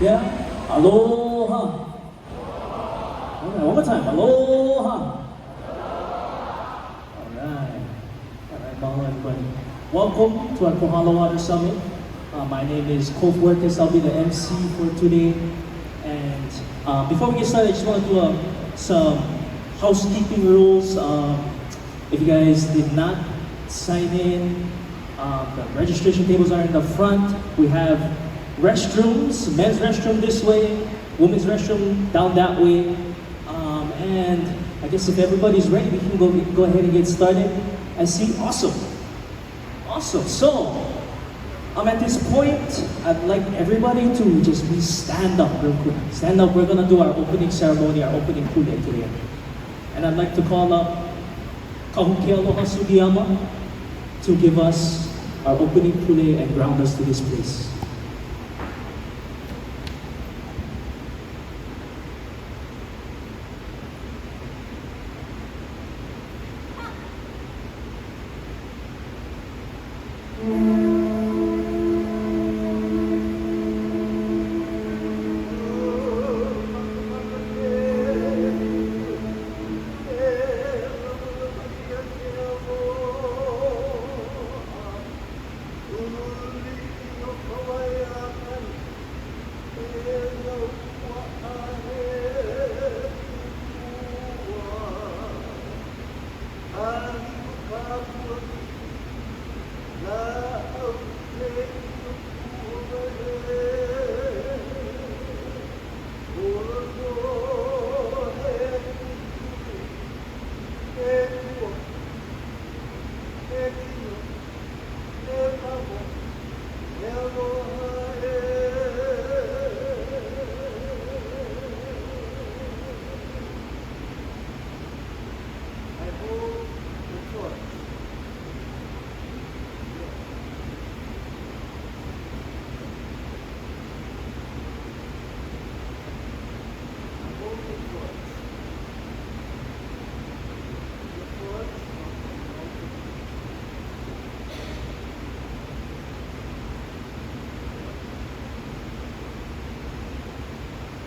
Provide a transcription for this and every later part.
Yeah? Aloha. Okay, one more time. Aloha. Alright. Alright, mahalo everybody. Welcome to our Kohala Water Summit. My name is Kof Workes. I'll be the MC for today. And before we get started, I just want to do some housekeeping rules. If you guys did not sign in, the registration tables are in the front. We have restrooms, men's restroom this way, women's restroom down that way. And I guess if everybody's ready, we can go ahead and get started. I see, awesome. Awesome, so at this point, I'd like everybody to just please stand up real quick. Stand up, we're gonna do our opening ceremony, our opening pule today. And I'd like to call up Kahuke Aloha Sugiyama to give us our opening pule and ground us to this place.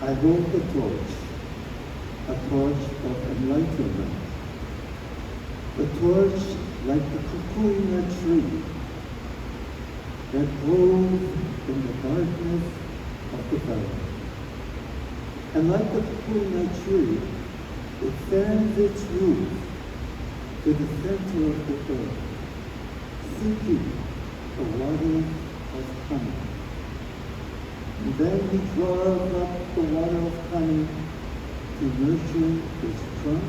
I hold the torch, a torch of enlightenment. The torch like the kukuina tree that grows in the darkness of the valley. And like the kukuina tree, it sends its roots to the center of the earth, seeking the water of honey. And then he draws up the water of honey to nurture its trunk,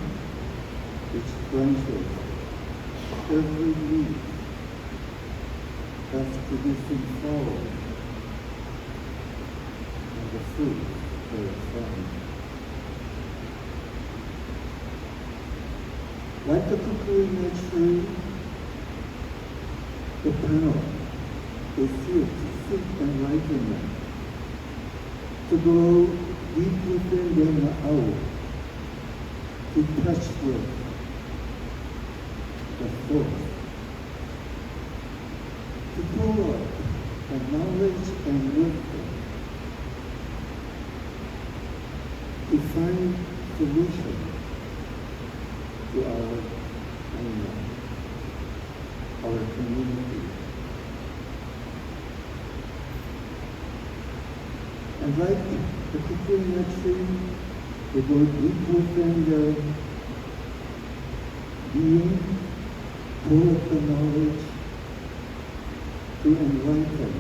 its branches, every leaf, thus producing flowers and the fruit therefrom. Like the kukuina tree, the panel is here to seek enlightenment, to go deep within the hour, to touch with the force, to pull up the knowledge and wisdom, to find solution to our community. And like the kukuina tree, they go deep within their being, pull up the knowledge to enlighten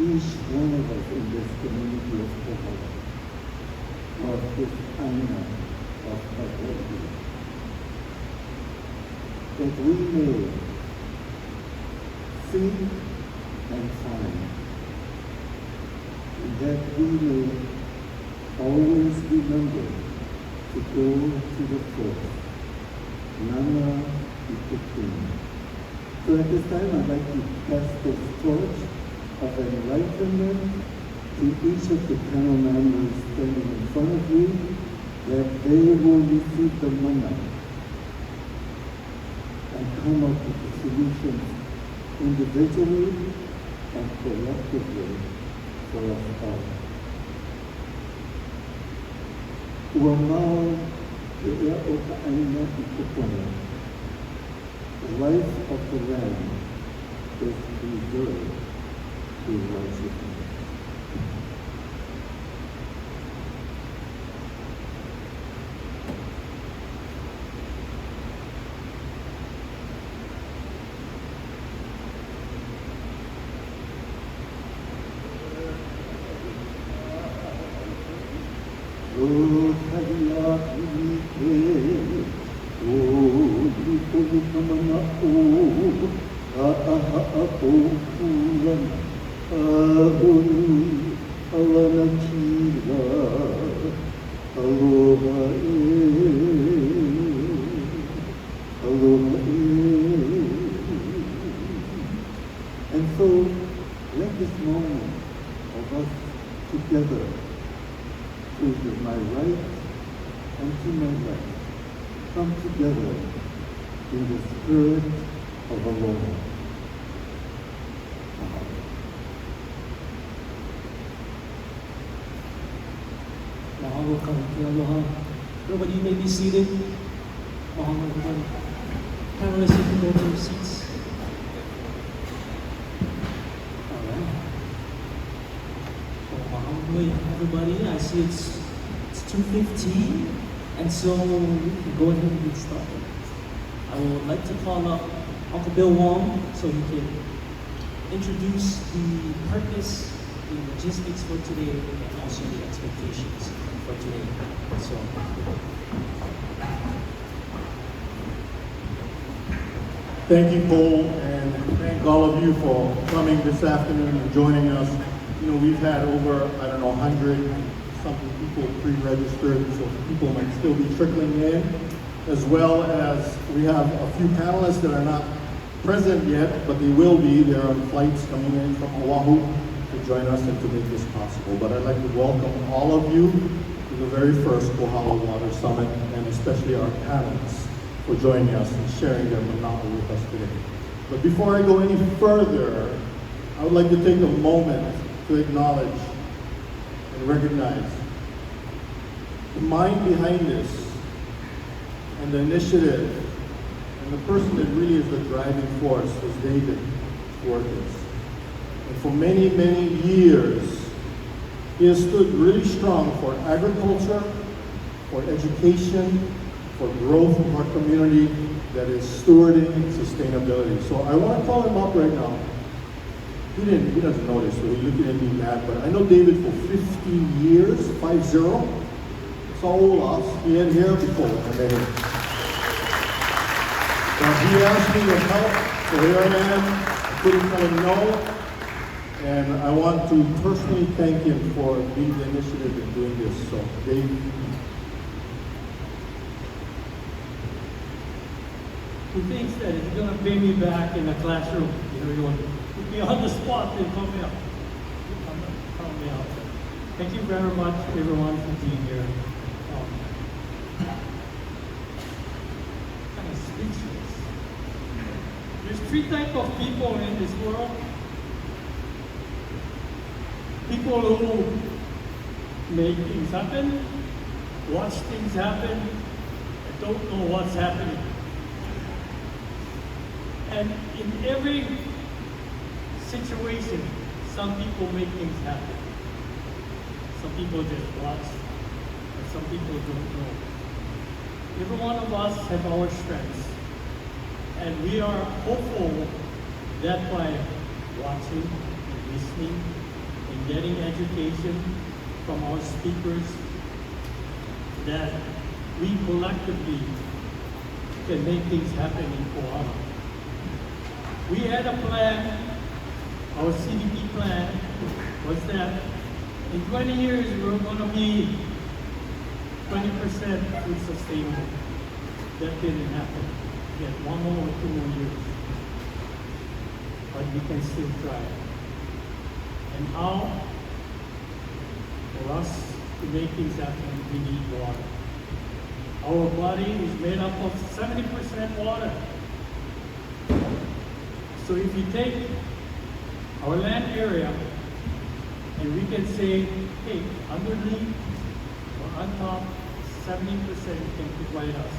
each one of us in this community of Kohala, of this aina of Hawai'i, that we may see and find, that we may always remember to go to the source, Nana Ikukuni. So at this time, I'd like to pass this torch of enlightenment to each of the panel members standing in front of you, that they will receive the mana and come up with the solutions individually and collectively for us all. ua mau e ea o ka aina I kupuna. The life of the land is preserved through righteousness. And so, let this moment of us together, to my right and to my left, come together in the spirit of aloha. Mahalo ka, aloha. Everybody, you may be seated. Mahalo everybody. Panelists, you can go to your seats. All right. Well, mahalo everybody. I see it's 2:15, and so we can go ahead and get started. I would like to call up Uncle Bill Wong so he can introduce the purpose, the logistics for today, and also the expectations for today. So, thank you, Cole, and thank all of you for coming this afternoon and joining us. You know, we've had over, 100-something people pre-registered, so people might still be trickling in, as well as we have a few panelists that are not present yet, but they will be. There are flights coming in from Oahu to join us and to make this possible. But I'd like to welcome all of you to the very first Kohala Water Summit, and especially our panelists for joining us and sharing their manao with us today. But before I go any further, I would like to take a moment to acknowledge and recognize the mind behind this and the initiative and the person that really is the driving force is David Workers. And for many, many years, he has stood really strong for agriculture, for education, for growth of our community that is stewarding sustainability. So I want to call him up right now. He doesn't know this, so he's looking at me mad, but I know David for 15 years, 50. It's all us. He had hair before I met him. Now he asked me to help, so here I am. I couldn't tell him no. And I want to personally thank him for leading the initiative in doing this. So, Dave. He thinks that he's going to pay me back in the classroom. You know, you want to put me on the spot and call me out. Call me out. Thank you very much, everyone, for being here. Kind of speechless. There's three types of people in this world. People who make things happen, watch things happen, and don't know what's happening. And in every situation, some people make things happen. Some people just watch, and some people don't know. Every one of us have our strengths. And we are hopeful that by watching and listening and getting education from our speakers, that we collectively can make things happen in Kohala. We had a plan, our CDP plan was that in 20 years we were going to be 20% food sustainable. That didn't happen. Yet 1 more or 2 more years. But we can still try. And how? For us to make things happen, we need water. Our body is made up of 70% water. So if you take our land area and we can say, hey, underneath or on top, 70% can provide us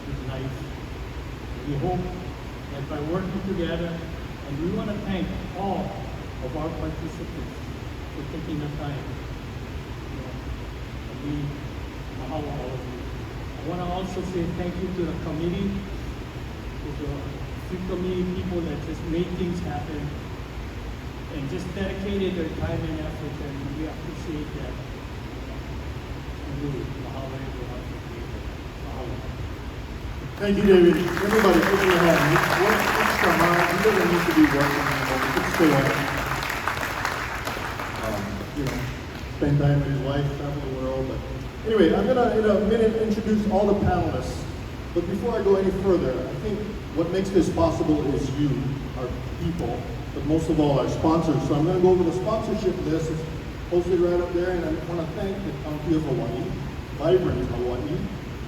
with life. We hope that by working together, and we want to thank all of our participants for taking the time. And we mahalo all of you. I want to also say thank you to the committee, to the few committee people that just made things happen and just dedicated their time and effort, and we appreciate that. And really, mahalo everyone for being here. Mahalo. Thank you, David. Everybody, give me a hand. Work extra hard. He doesn't need to be working anymore. He can stay home. Spend time with his wife, travel the world. But anyway, I'm gonna, in a minute, introduce all the panelists. But before I go any further, I think what makes this possible is you, our people, but most of all, our sponsors. So I'm gonna go over the sponsorship list. It's posted right up there, and I want to thank the County of Hawaii, Vibrant Hawaii,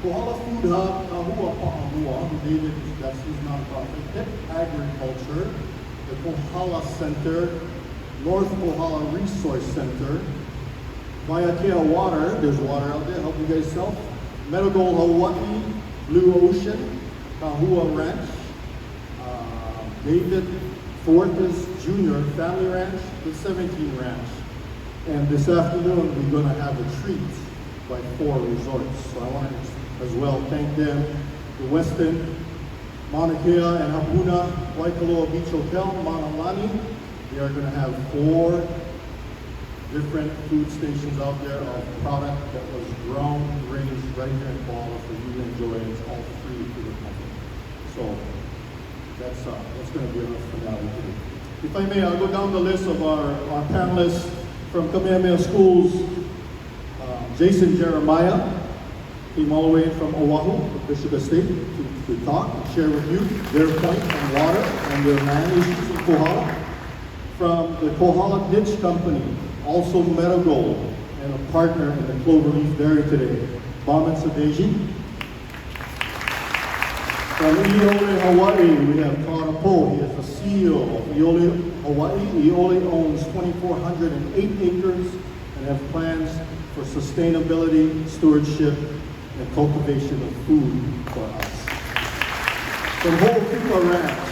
Kohala Food Hub, Kahua Pa'amua, David, that's his nonprofit, Hip Agriculture, the Kohala Center, North Kohala Resource Center, Waiakea Water, there's water out there, help you guys self, Medical Hawaii, Blue Ocean, Kahua Ranch, David Fortes Jr. Family Ranch, the 17 Ranch. And this afternoon, we're going to have a treat by 4 resorts. So I want to as well thank them, the Westin, Mauna Kea and Hapuna, Waikoloa Beach Hotel, Manalani. We are going to have 4 different food stations out there of product that was grown, raised right here in Kohala for you to enjoy. It's all free to the company. So that's going to be enough for now. If I may, I'll go down the list of our panelists from Kamehameha Schools. Jason Jeremiah came all the way from Oahu, Bishop Estate, to talk and share with you their point on water and their land issues in Kohala. From the Kohala Ditch Company, also Marigold, and a partner in the Cloverleaf Dairy today, Baman Sadeji. From Iole, Hawaii, we have Todd Poe. He is the CEO of Iole, Hawaii. Iole owns 2,408 acres and have plans for sustainability, stewardship, and cultivation of food for us. From Ho'okupa Ranch,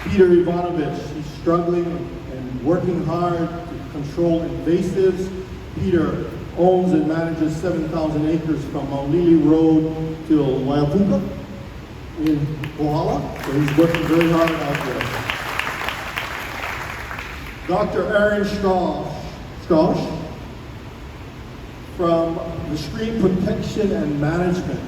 Peter Ivanovich. He's struggling and working hard to control invasives. Peter owns and manages 7,000 acres from Maulili Road to Waiapuka in Kohala, so he's working very hard out there. Dr. Aaron Strauss from the Stream Protection and Management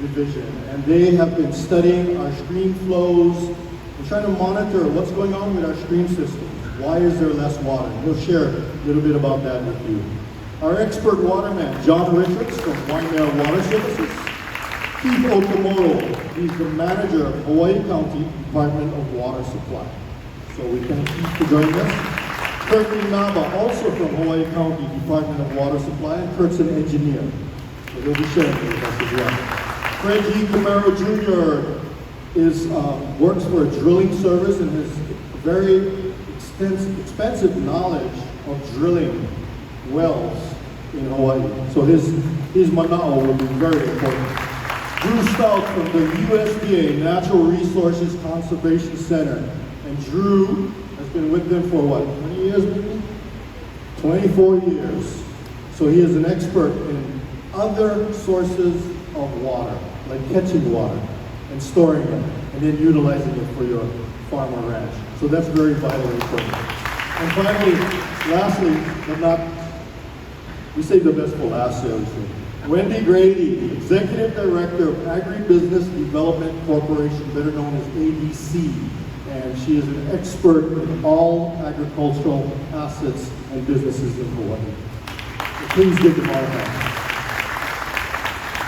Division, and they have been studying our stream flows and trying to monitor what's going on with our stream systems. Why is there less water? We'll share a little bit about that with you. Our expert waterman, John Richards from Waimea Water Services. Keith Okamoto, he's the manager of Hawaii County Department of Water Supply. So we thank Keith for joining us. Kurt Inaba, also from Hawaii County Department of Water Supply, and Kurt's an engineer. So he'll be sharing with us as well. Fred G. Camaro Jr. Works for a drilling service and has very expensive knowledge of drilling wells in Hawaii. So his mana'o will be very important. Drew Stout from the USDA Natural Resources Conservation Center. And Drew has been with them for what, 20 years maybe? 24 years. So he is an expert in other sources of water, like catching water and storing it, and then utilizing it for your farm or ranch. So that's very vitally important. And finally, lastly, we save the best for last, obviously. Wendy Grady, Executive Director of Agribusiness Development Corporation, better known as ABC. And she is an expert in all agricultural assets and businesses in Hawaii. So please give them all a hand.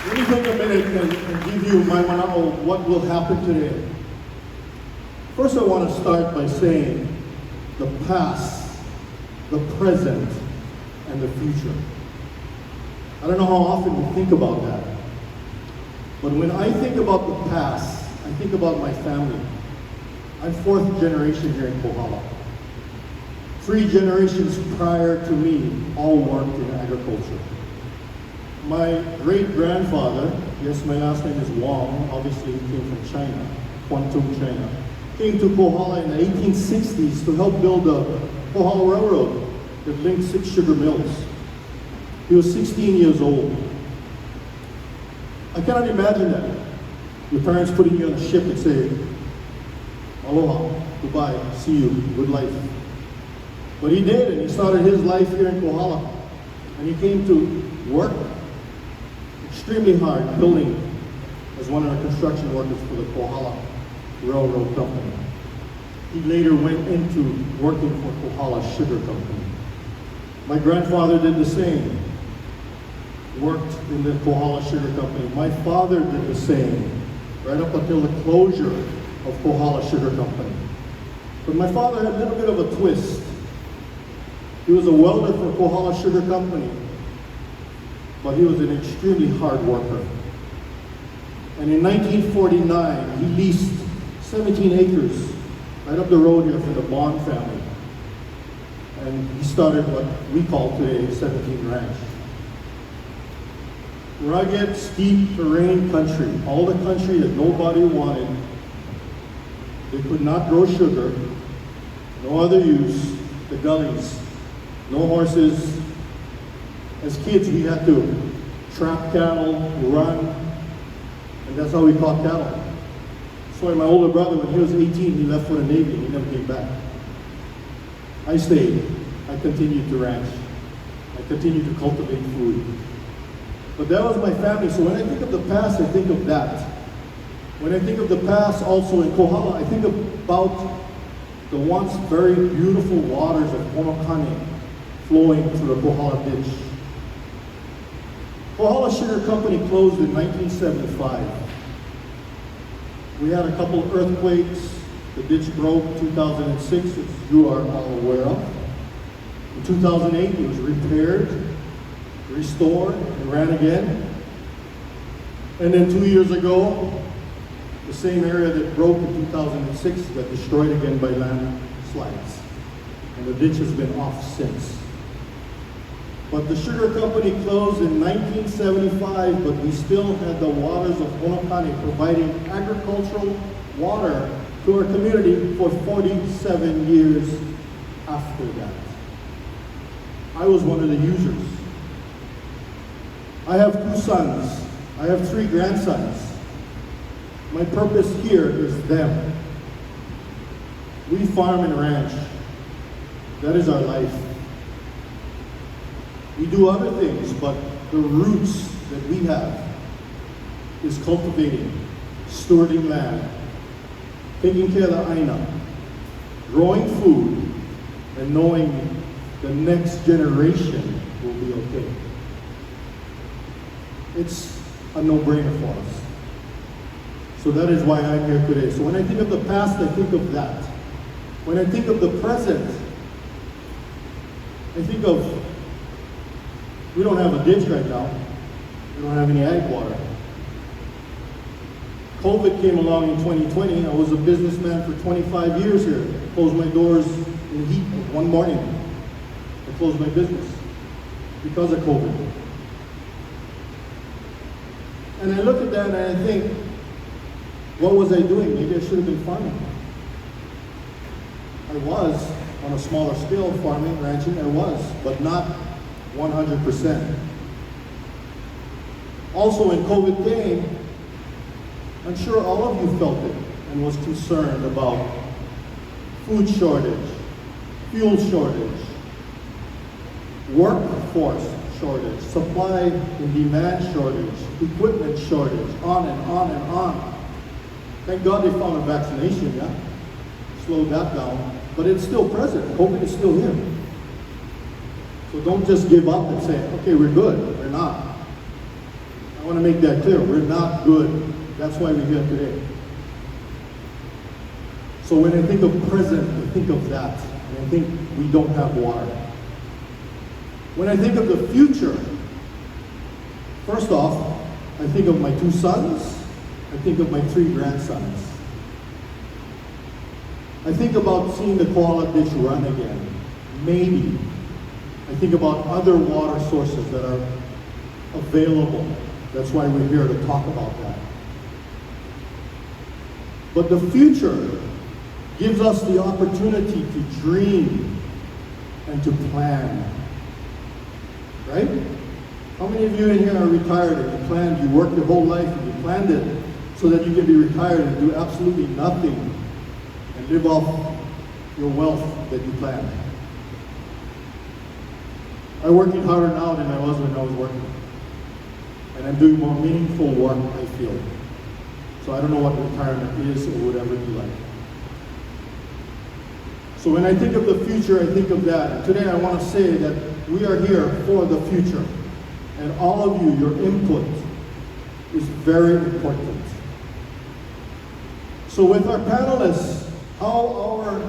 Let me take a minute and give you my mana'o what will happen today. First, I want to start by saying the past, the present, and the future. I don't know how often we think about that. But when I think about the past, I think about my family. I'm 4th generation here in Kohala. 3 generations prior to me all worked in agriculture. My great-grandfather, yes, my last name is Wong, obviously he came from China, Kwantung, China, came to Kohala in the 1860s to help build the Kohala Railroad that linked 6 sugar mills. He was 16 years old. I cannot imagine that. Your parents putting you on a ship and say, aloha, goodbye, see you, good life. But he did, and he started his life here in Kohala. And he came to work extremely hard building as one of the construction workers for the Kohala Railroad Company. He later went into working for Kohala Sugar Company. My grandfather did the same, worked in the Kohala Sugar Company. My father did the same, right up until the closure of Kohala Sugar Company. But my father had a little bit of a twist. He was a welder for Kohala Sugar Company, but he was an extremely hard worker. And in 1949, he leased 17 acres right up the road here for the Bond family. And he started what we call today 17 Ranch. Rugged, steep terrain country, all the country that nobody wanted. They could not grow sugar, no other use, the gullies, no horses. As kids, we had to trap cattle, run, and that's how we caught cattle. So my older brother, when he was 18, he left for the Navy and he never came back. I stayed. I continued to ranch. I continued to cultivate food. But that was my family, so when I think of the past, I think of that. When I think of the past also in Kohala, I think about the once very beautiful waters of Honokane flowing through the Kohala ditch. Kohala Sugar Company closed in 1975. We had a couple of earthquakes. The ditch broke in 2006, as you are all aware of. In 2008, it was repaired, restored, and ran again. And then 2 years ago, the same area that broke in 2006 got destroyed again by landslides. And the ditch has been off since. But the sugar company closed in 1975, but we still had the waters of Honokane providing agricultural water to our community for 47 years after that. I was one of the users. I have 2 sons. I have 3 grandsons. My purpose here is them. We farm and ranch. That is our life. We do other things, but the roots that we have is cultivating, stewarding land, taking care of the aina, growing food, and knowing the next generation will be okay. It's a no-brainer for us. So that is why I'm here today. So when I think of the past, I think of that. When I think of the present, I think of, we don't have a ditch right now. We don't have any ag water. COVID came along in 2020. I was a businessman for 25 years here. Closed my doors in heat one morning. I closed my business because of COVID. And I look at that and I think, what was I doing? Maybe I should have been farming. I was on a smaller scale farming, ranching, I was, but not 100%. Also when COVID came, I'm sure all of you felt it and was concerned about food shortage, fuel shortage, workforce shortage, supply and demand shortage, equipment shortage, on and on and on. Thank God they found a vaccination, yeah? Slowed that down. But it's still present. COVID is still here. So don't just give up and say, okay, we're good. We're not. I want to make that clear. We're not good. That's why we're here today. So when I think of present, I think of that. And I think we don't have water. When I think of the future, first off, I think of my 2 sons. I think of my 3 grandsons. I think about seeing the Kohala ditch run again. Maybe. I think about other water sources that are available. That's why we're here to talk about that. But the future gives us the opportunity to dream and to plan. Right? How many of you in here are retired and you planned, you worked your whole life and you planned it so that you can be retired and do absolutely nothing and live off your wealth that you planned? I'm working harder now than I was when I was working. And I'm doing more meaningful work, I feel. So I don't know what retirement is or would ever be like. So when I think of the future, I think of that. And today I want to say that we are here for the future. And all of you, your input is very important. So with our panelists, how our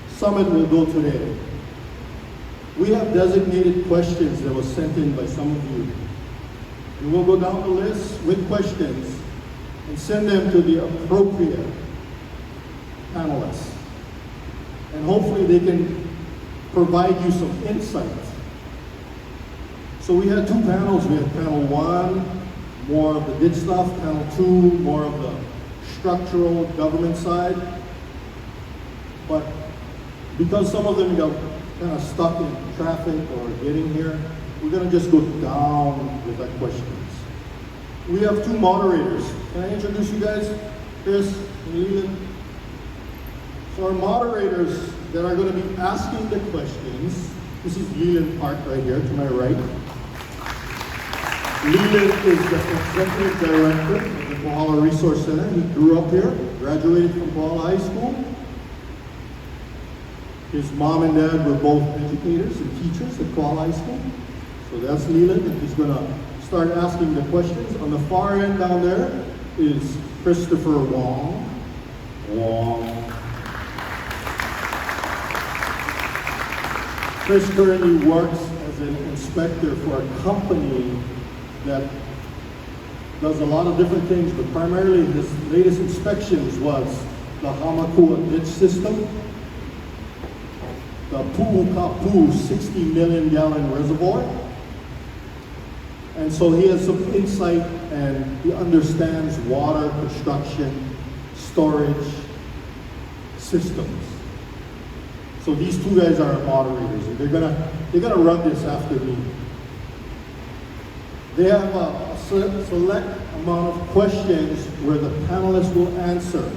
summit will go today. We have designated questions that were sent in by some of you. And we'll go down the list with questions and send them to the appropriate panelists. And hopefully they can provide you some insight. So we had two panels. We had panel 1, more of the good stuff, panel 2, more of the structural government side. But because some of them got kind of stuck in traffic or getting here, we're going to just go down with our questions. We have two moderators. Can I introduce you guys? Chris and Leland. So our moderators that are going to be asking the questions, this is Leland Park right here to my right. Leland is the Executive Director of the Kohala Resource Center. He grew up here, graduated from Kohala High School. His mom and dad were both educators and teachers at Kohala High School. So that's Leland, and he's going to start asking the questions. On the far end down there is Christopher Wong. Chris currently works as an inspector for a company that does a lot of different things, but primarily his latest inspections was the Hamakua ditch system, the Pu'ukapu 60 million gallon reservoir. And so he has some insight and he understands water, construction, storage, systems. So these two guys are moderators, and they're gonna run this after me. They have a select amount of questions where the panelists will answer.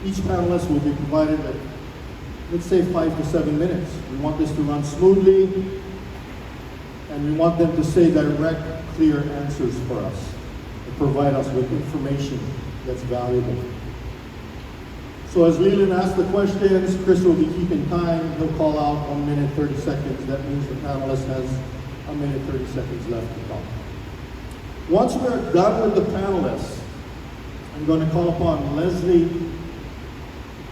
Each panelist will be provided, like, let's say 5 to 7 minutes. We want this to run smoothly, and we want them to say direct, clear answers for us and provide us with information that's valuable. So as Leland asks the questions, Chris will be keeping time. He'll call out 1 minute, 30 seconds. That means the panelist has 1 minute, 30 seconds left to talk. Once we're done with the panelists, I'm going to call upon Leslie,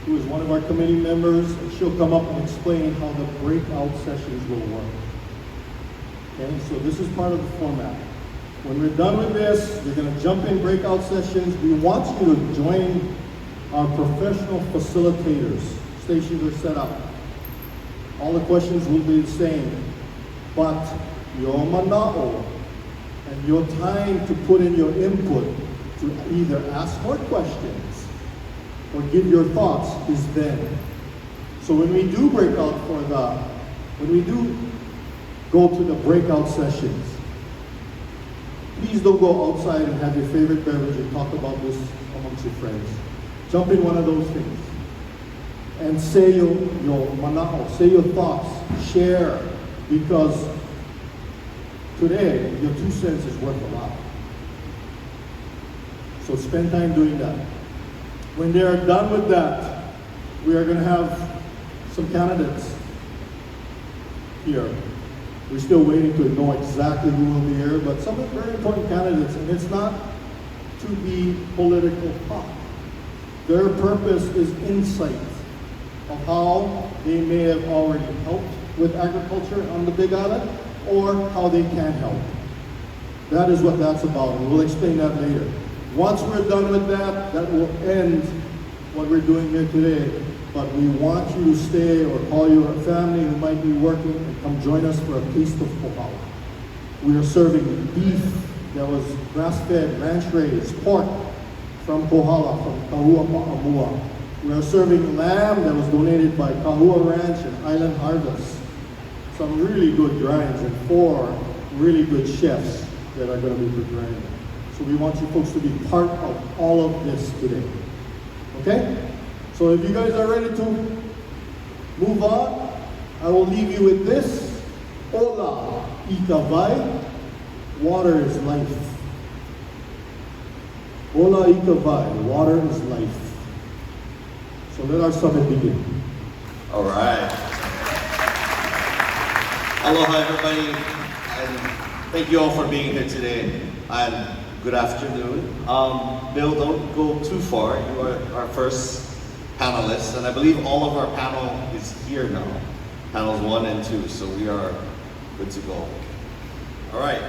who is one of our committee members. She'll come up and explain how the breakout sessions will work. Okay, so this is part of the format. When we're done with this, we're going to jump in breakout sessions. We want you to join our professional facilitators. Stations are set up. All the questions will be the same, but your mana'o and your time to put in your input to either ask more questions or give your thoughts is then. So when we do go to the breakout sessions, please don't go outside and have your favorite beverage and talk about this amongst your friends. Jump in one of those things and say your mana'o, say your thoughts, share, because today your 2 cents is worth a lot. So spend time doing that. When they are done with that, we are going to have some candidates here. We're still waiting to know exactly who will be here, but some very important candidates, and it's not to be political talk. Their purpose is insight of how they may have already helped with agriculture on the Big Island or how they can help. That is what that's about, and we'll explain that later. Once we're done with that, that will end what we're doing here today. But we want you to stay or call your family who might be working and come join us for a taste of Kohala. We are serving beef that was grass-fed, ranch-raised, pork from Kohala, from Kahua Pa'amua. We are serving lamb that was donated by Kahua Ranch and Island Harvest. Some really good grinds and 4 really good chefs that are going to be preparing. So we want you folks to be part of all of this today. Okay? So if you guys are ready to move on, I will leave you with this. Ola ikavai, water is life. Ola ikavai, water is life. So let our summit begin. All right. Aloha, everybody, and thank you all for being here today. And good afternoon. Bill, don't go too far. You are our first panelist, and I believe all of our panel is here now. Panels 1 and 2, so we are good to go. All right.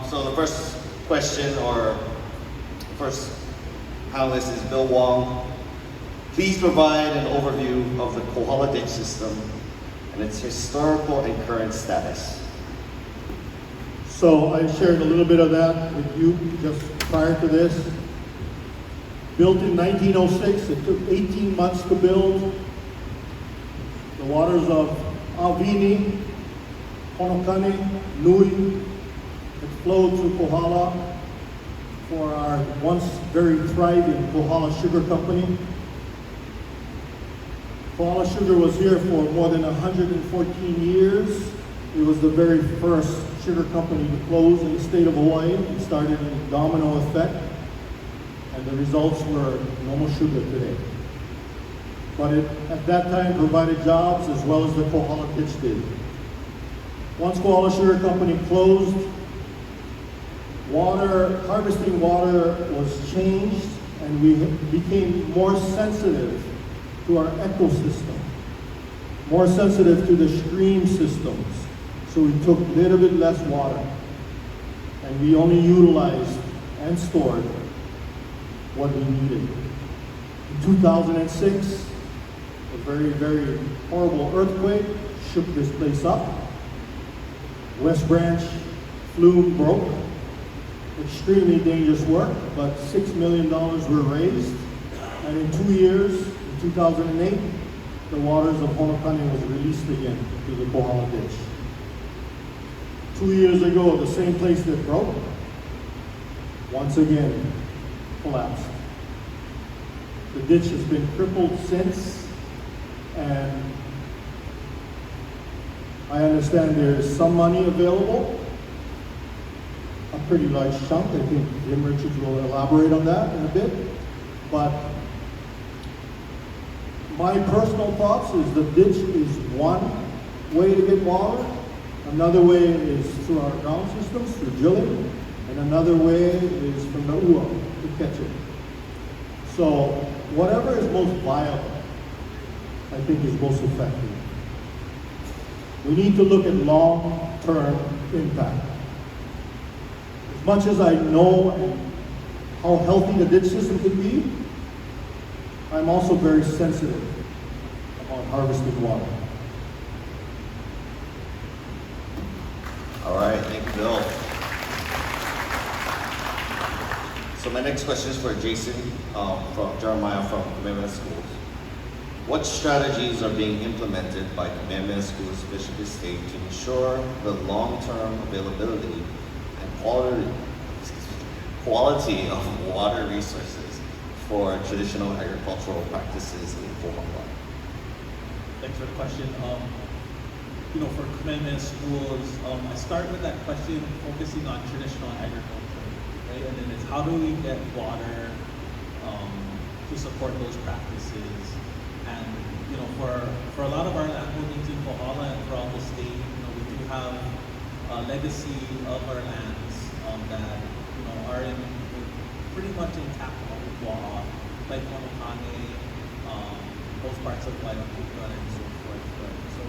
So the first question, or first panelist, is Bill Wong. Please provide an overview of the Kohala ditch system and its historical and current status. So I shared a little bit of that with you just prior to this. Built in 1906, it took 18 months to build. The waters of Awini, Honokane, Nui, it flowed through Kohala for our once very thriving Kohala Sugar Company. Kohala Sugar was here for more than 114 years. It was the very first sugar company to close in the state of Hawaii. It started in a domino effect, and the results were no more sugar today. But it, at that time, provided jobs as well as the Kohala ditch did. Once Kohala Sugar Company closed, harvesting water was changed, and we became more sensitive to our ecosystem, more sensitive to the stream systems. So we took a little bit less water, and we only utilized and stored what we needed. In 2006, a very, very horrible earthquake shook this place up. West Branch flume broke. Extremely dangerous work, but $6 million were raised. And in 2 years, in 2008, the waters of Honokane was released again to the Kohala ditch. 2 years ago, the same place that broke, once again, collapsed. The ditch has been crippled since, and I understand there is some money available, a pretty large chunk. I think Jim Richards will elaborate on that in a bit. But my personal thoughts is the ditch is one way to get water. Another way is through our ground systems, through drilling. And another way is from the ua to catch it. So whatever is most viable, I think is most effective. We need to look at long-term impact. As much as I know how healthy the ditch system can be, I'm also very sensitive about harvesting water. All right, thank you, Bill. So my next question is for Jason from Jeremiah from Kamehameha Schools. What strategies are being implemented by Kamehameha Schools Bishop Estate to ensure the long-term availability and quality of water resources for traditional agricultural practices in Kohala? Thanks for the question. For Kamehameha Schools, I start with that question focusing on traditional agriculture, right? And then it's how do we get water to support those practices? And for a lot of our land holdings in Kohala and throughout the state, we do have a legacy of our lands that are in pretty much intact like Honokane, most parts of Waiapuka and so forth. Right? So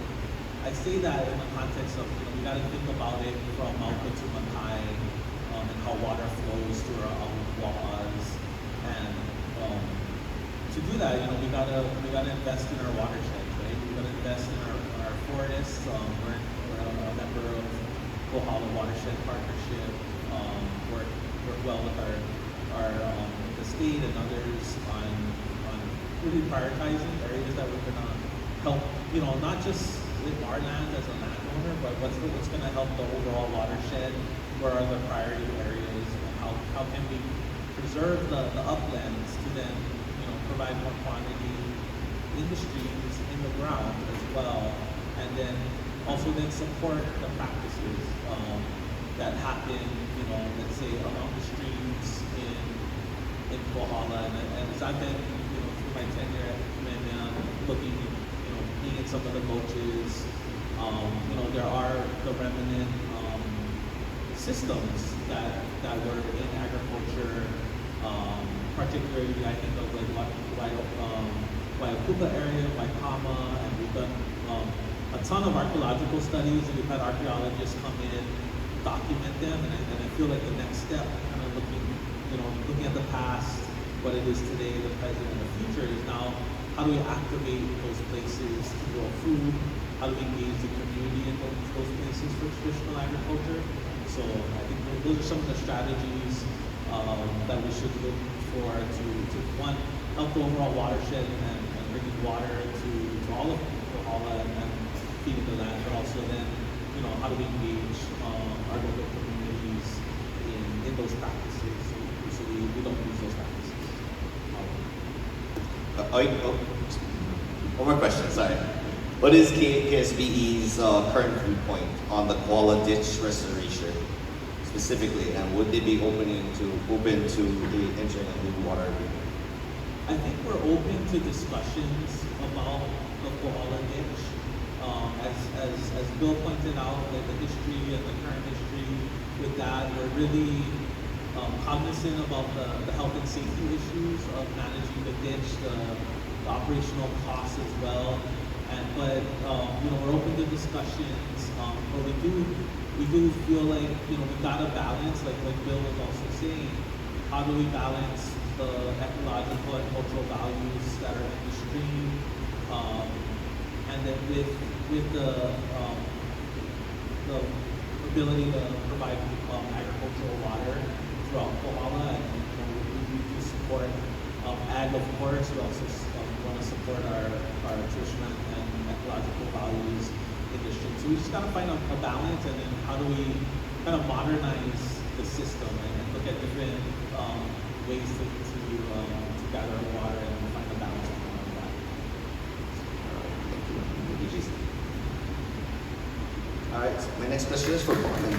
I say that in the context of we got to think about it from Mauka to Matai and how water flows through our wa'as. And to do that, we gotta invest in our watersheds, right? We gotta invest in our forests. We're a member of Kohala Watershed Partnership, work well with the state and others on really prioritizing areas that we're gonna help, not just with our land as a landowner, but what's gonna help the overall watershed, where are the priority areas, and how can we preserve the uplands to then, provide more quantity in the streams, in the ground as well, and then also then support the practices that happen, let's say along the streams in Kohala, and as I've been, through my tenure at Kamehameha, looking, being in some of the coaches, there are the remnant systems that were in agriculture, particularly I think of like Waiapuka area, Waikama, and we've done a ton of archaeological studies, and we've had archaeologists come in, document them, and I feel like the next step, kind of looking at the past, what it is today, the present, and the future, is now how do we activate those places to grow food? How do we engage the community in those places for traditional agriculture? So I think those are some of the strategies that we should look for to one, help the overall watershed and bringing water to all of Kohala and feeding the land, but also then, how do we engage our local communities in those practices so we don't lose those practices. One more question, sorry. What is KSBE's current viewpoint on the Kohala ditch restoration specifically, and would they be open to the entering a new water agreement? I think we're open to discussions about the Kohala ditch. As Bill pointed out, like the history and the current history with that, we're really cognizant about the health and safety issues of managing the ditch, the operational costs as well. But we're open to discussions. But we do feel like we've got to balance, like Bill was also saying, how do we balance the ecological and cultural values that are in the stream, and then with the ability to provide agricultural water throughout Kohala, and we do support ag, of course. We also want to support our traditional and ecological values in the stream. So we just got to find a balance, and then how do we kind of modernize the system and look at different ways to gather water and find a balance on that. Thank you, Jason. All right, my next question is for Barman.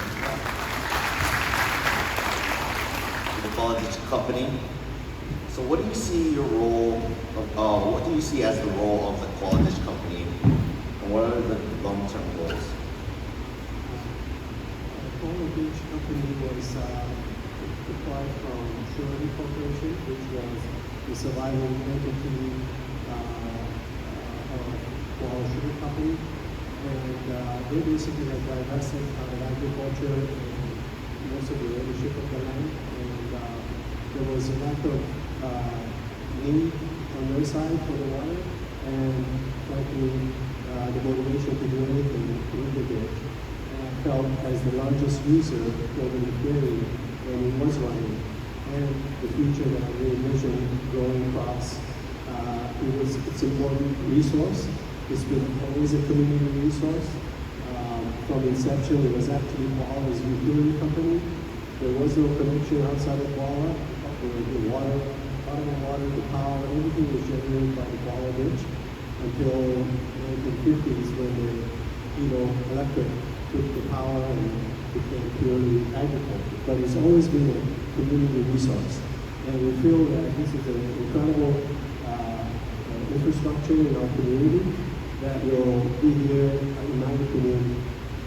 The Kohala Ditch Company. So what do you see your role of, what do you see as the role of the Kohala Ditch Company, and what are the long-term goals? The Kohala Ditch Company was acquired from Surety Corporation, which was the surviving entity of Kohala Sugar Company. And they basically have divested out of agriculture and most of the ownership of the land. And there was a lack of need on their side for the water, and frankly, the motivation to do anything with the ditch. And I felt as the largest user over the dairy when it was running, and the future that we envisioned growing crops, it's an important resource. It's been always a community resource. From inception, it was actually Kohala's utility company. There was no connection outside of Kohala. The water, potable water, the power, everything was generated by the Kohala Ditch until the 1950s when the electric took the power and became purely agriculture. But it's always been a community resource. And we feel that this is an incredible infrastructure in our community that will be here, in my opinion,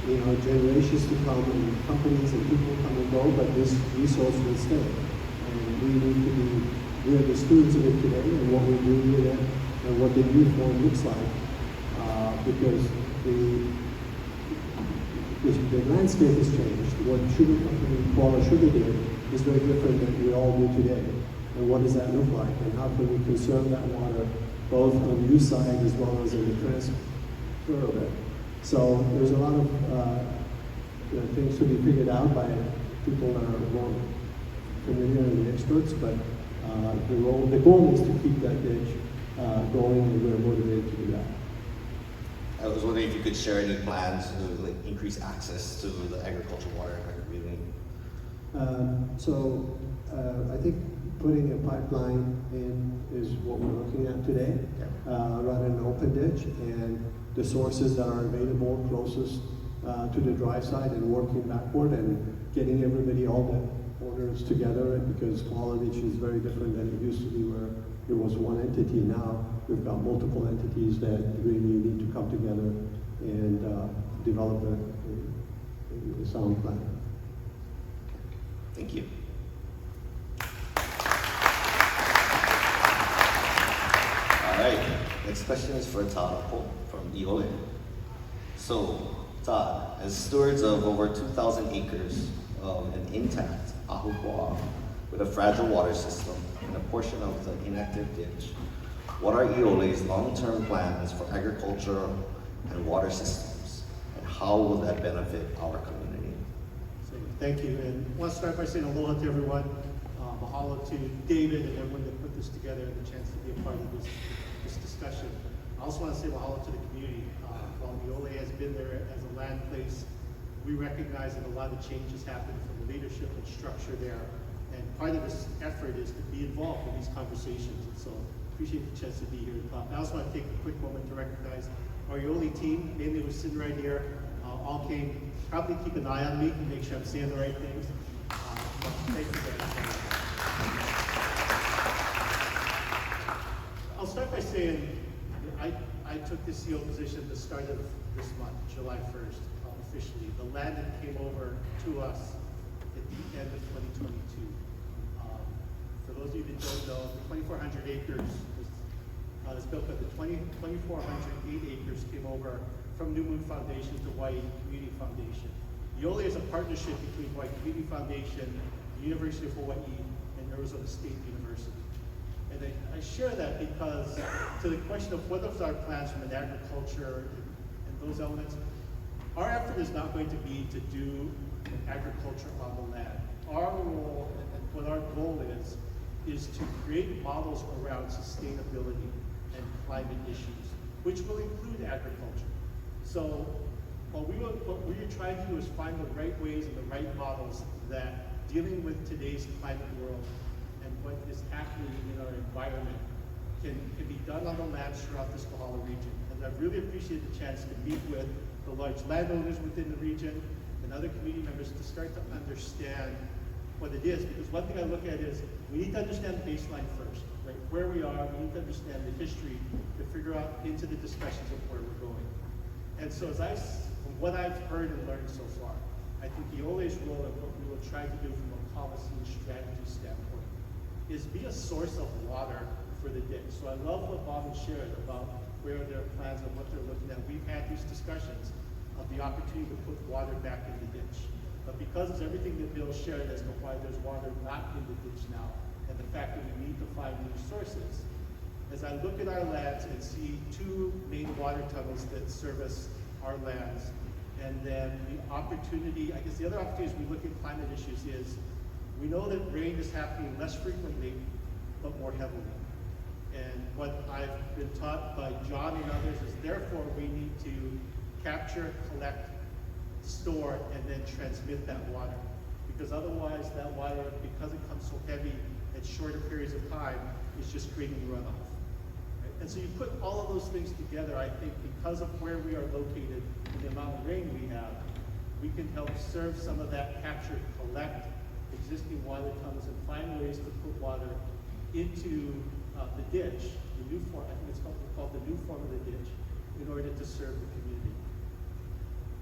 generations to come, and companies and people come and go, but this resource will stay. And we need to be, we're the stewards of it today, and what we do with it, and what the new form looks like, because the landscape has changed. What sugar company, Kohala Sugar did, is very different than we all do today. And what does that look like? And how can we conserve that water, both on the use side as well as in the transfer of it? So there's a lot of things needs to be figured out by people that are more familiar and the experts, but the goal is to keep that ditch going, and we're motivated to do that. I was wondering if you could share any plans to like increase access to the agricultural water in our community. I think putting a pipeline in is what we're looking at today, rather than an open ditch, and the sources that are available closest to the dry side, and working backward and getting everybody, all the owners together, because Kohala Ditch is very different than it used to be, where it was one entity. Now we've got multiple entities that really need to come together and develop a sound plan. Thank you. All right, next question is for Todd from EOLA. So, Todd, as stewards of over 2,000 acres of an intact ahupua'a with a fragile water system and a portion of the inactive ditch, what are EOLA's long-term plans for agriculture and water systems, and how will that benefit our community? So, thank you, and I want to start by saying aloha to everyone. Mahalo to David and everyone that put this together and the chance to be a part of this discussion. I also want to say mahalo to the community. While EOLA has been there as a land place, we recognize that a lot of changes happen from the leadership and structure there. And part of this effort is to be involved in these conversations. And so appreciate the chance to be here to talk. I also want to take a quick moment to recognize our EOLA team, mainly who's sitting right here, all came, probably keep an eye on me and make sure I'm saying the right things. Thank you very much. I'll start by saying I took the CEO position at the start of this month, July 1st, officially. The land that came over to us at the end of 2022. For those of you that don't know, the 2,400 acres was built, but the 2,408 acres came over from New Moon Foundation to Hawai'i Community Foundation. EOLA is a partnership between Hawai'i Community Foundation, the University of Hawaii, and Arizona State University. And I share that because to the question of what are our plans from an agriculture and those elements, our effort is not going to be to do agriculture on the land. Our role and what our goal is to create models around sustainability and climate issues, which will include agriculture. So what we're trying to do is find the right ways and the right models that dealing with today's climate world and what is happening in our environment can be done on the land throughout this Kohala region. And I really appreciate the chance to meet with the large landowners within the region and other community members to start to understand what it is. Because one thing I look at is we need to understand the baseline first, right? Where we are, we need to understand the history to figure out into the discussions of where we're going. And so from what I've heard and learned so far, I think EOLA's role and what we will try to do from a policy and strategy standpoint is be a source of water for the ditch. So I love what Bob shared about where their plans and what they're looking at. We've had these discussions of the opportunity to put water back in the ditch. But because it's everything that Bill shared as to why there's water not in the ditch now, and the fact that we need to find new sources, as I look at our lands and see two main water tunnels that service our lands, and then the opportunity, I guess the other opportunity as we look at climate issues is, we know that rain is happening less frequently, but more heavily. And what I've been taught by John and others is therefore we need to capture, collect, store, and then transmit that water. Because otherwise that water, because it comes so heavy at shorter periods of time, is just creating runoff. Right? And so you put all of those things together, I think because of where we are located and the amount of rain we have, we can help serve some of that capture, collect existing water tunnels and find ways to put water into the ditch, the new form, I think it's called the new form of the ditch, in order to serve the community.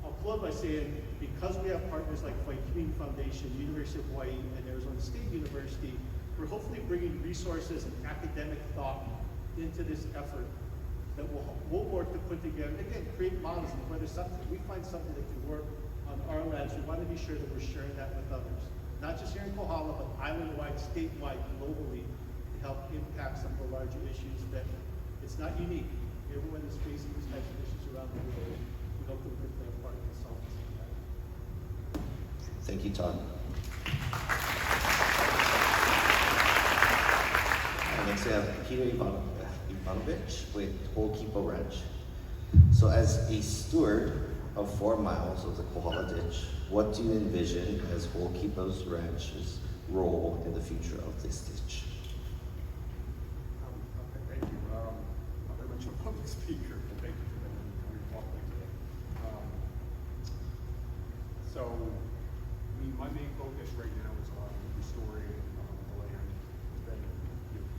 I'll close by saying, because we have partners like Hawai'i Community Foundation, University of Hawaii, and Arizona State University, we're hopefully bringing resources and academic thought into this effort that we'll work to put together, and again, create models of whether we find something that can work on our lands. We want to be sure that we're sharing that with others. Not just here in Kohala, but island-wide, statewide, globally, to help impact some of the larger issues that it's not unique. Everyone is facing these types of issues around the world. We hope that we can play a part in solving some of that. Thank you, Todd. And next we have Peter Ivanovich with Whole Keeper Ranch. So as a steward of 4 miles of the Kohala ditch, what do you envision as Whole Keeper's Ranch's role in the future of this ditch? Thank you. I'm very much a public speaker, and thank you for coming to talk today. So, my main focus right now is on restoring the land.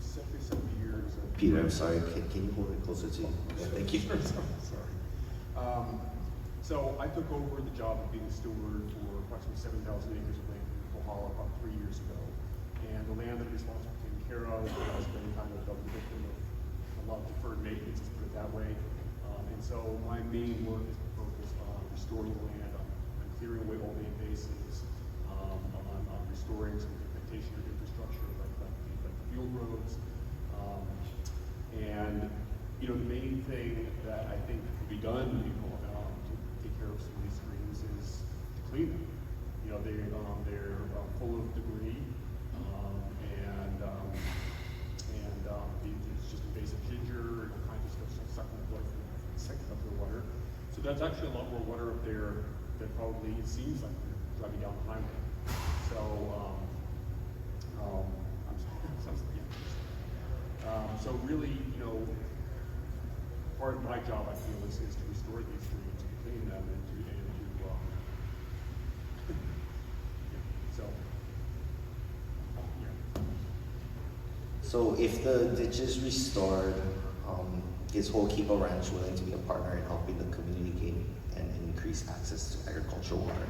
It's been 70 years. Peter, I'm sorry, can you hold it closer to you? Yeah, thank you. Sorry. So I took over the job of being a steward for approximately 7,000 acres of land in Kohala about 3 years ago. And the land that I'm responsible for taking care of has been kind of the victim of a lot of deferred maintenance, let's put it that way. And so my main work is focused on restoring the land, on clearing away all the invasives, on restoring some vegetation or infrastructure like the field roads. And the main thing that I think can be done to take care of some of these streams is to clean them. They're full of debris, and it's just invasive ginger and all kinds of stuff sucking up the water. So that's actually a lot more water up there than probably it seems like when you're driving down the highway. So so really, part of my job, I feel, is to restore these streams, to clean them, and to So if the ditch is restored, is Whole Keeper Ranch willing to be a partner in helping the community gain and increase access to agricultural water?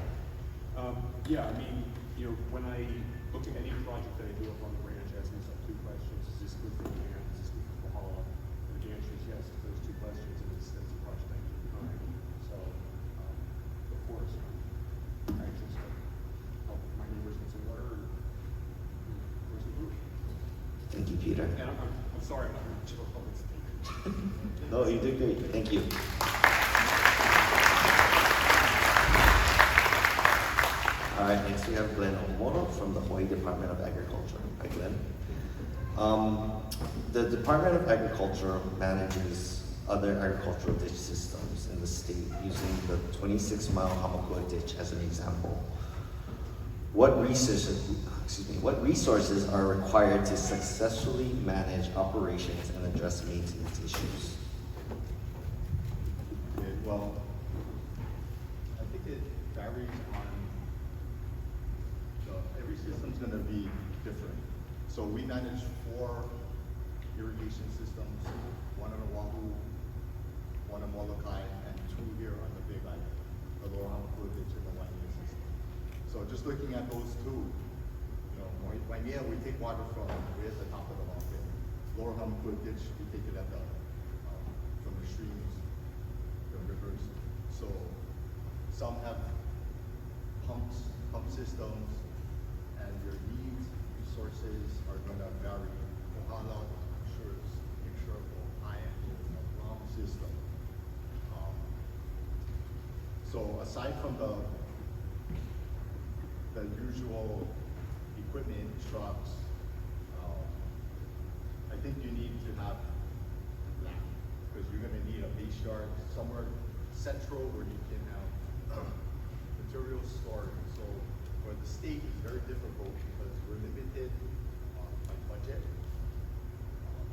When I look at any project that I do up on the ranch, I ask myself 2 questions. Is this good for the land? Is this good for Kohala? And the answer is yes to those 2 questions, and that's the project I keep behind. So, of course, I'm anxious to help my neighbors get some water and where's the roof. Thank you, Peter. And I'm sorry, I'm not very much of a public speaker. No, you did great. Thank you. All right, next we have Glenn Omoto from the Hawaii Department of Agriculture. Hi, Glenn. The Department of Agriculture manages other agricultural ditch systems in the state using the 26-mile Hamakua ditch as an example. What resources are required to successfully manage operations and address maintenance issues? Okay, well, I think it varies on every system's going to be different. So we manage 4 irrigation systems, 1 on Oahu, 1 on Molokai, and 2 here on the Big Island, the Lower Hamakua ditch and the Waimea system. So just looking at those 2, Waimea, we take water from way at the top of the mountain. Lower Hamakua ditch, we take it from the streams, the rivers. So some have pump systems, and your needs, resources are going to vary. Kohala ensures high-end ROM system. So aside from the usual equipment, trucks, I think you need to have land, because you're going to need a base yard somewhere central where you can have materials stored. So for the state, it's very difficult because we're limited by budget.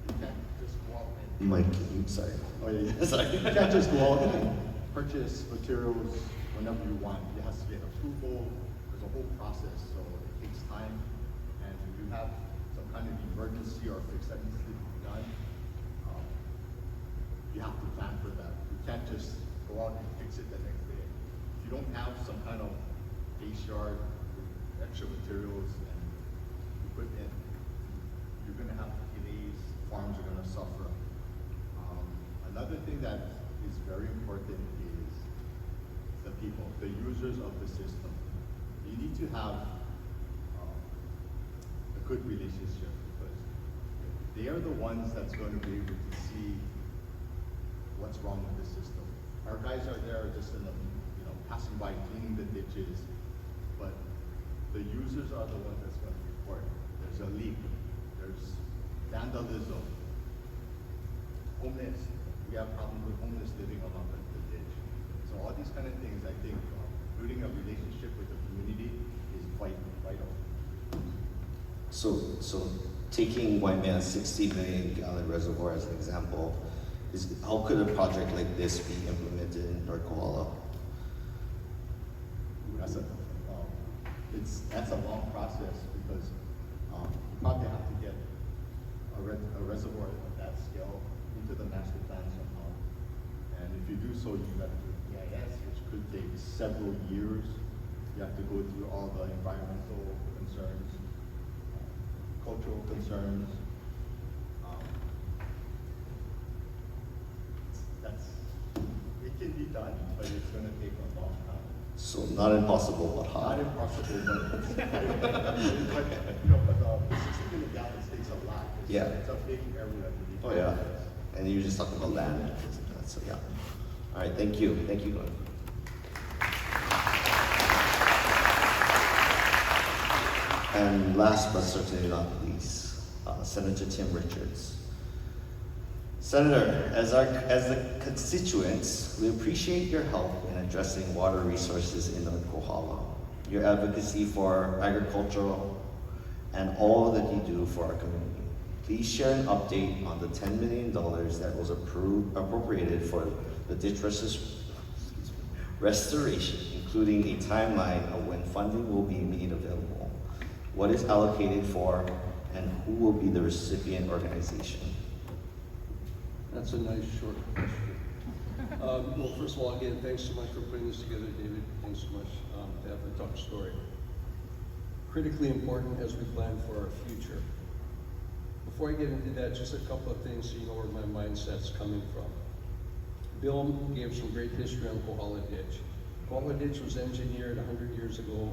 You can't just go out and Mike, sorry. Oh yeah, sorry. You can't just go out and purchase materials whenever you want. It has to get approval. There's a whole process, so it takes time. And if you have some kind of emergency or fix that needs to be done, you have to plan for that. You can't just go out and fix it the next day. If you don't have some kind of base yard with extra materials and equipment, you're going to have delays. Farms are going to suffer. Another thing that is very important is the people, the users of the system. You need to have a good relationship, because they are the ones that's going to be able to see what's wrong with the system. Our guys are there just in the, passing by, cleaning the ditches, but users are the ones that's going to report. There's a leak, there's vandalism, homeless. We have problems with homeless living along the ditch. So all these kind of things, I think, building a relationship with the community is quite vital. So taking Waimea's 60 million gallon reservoir as an example, how could a project like this be implemented in North Kohala? That's a long process because you probably have to get a reservoir of that scale into the master plan somehow. And if you do so, you got to do EIS, which could take several years. You have to go through all the environmental concerns, cultural concerns. It can be done, but it's going to take a long time. So not impossible, but hard. Not impossible, but the 60 million gallons takes a lot. Yeah. It's a big area. Oh yeah, and you're just talking about land and things like that, so yeah. All right, thank you, Glenn. And last but certainly not least, Senator Tim Richards. Senator, as the constituents, we appreciate your help in addressing water resources in North Kohala, your advocacy for agricultural, and all that you do for our community. Please share an update on the $10 million that was appropriated for the ditch restoration, including a timeline of when funding will be made available, what is allocated for, and who will be the recipient organization. That's a nice short question. Well, first of all, again, thanks so much for putting this together, David. Thanks so much to have the top story. Critically important as we plan for our future. Before I get into that, just a couple of things so you know where my mindset's coming from. Bill gave some great history on Kohala Ditch. Kohala Ditch was engineered 100 years ago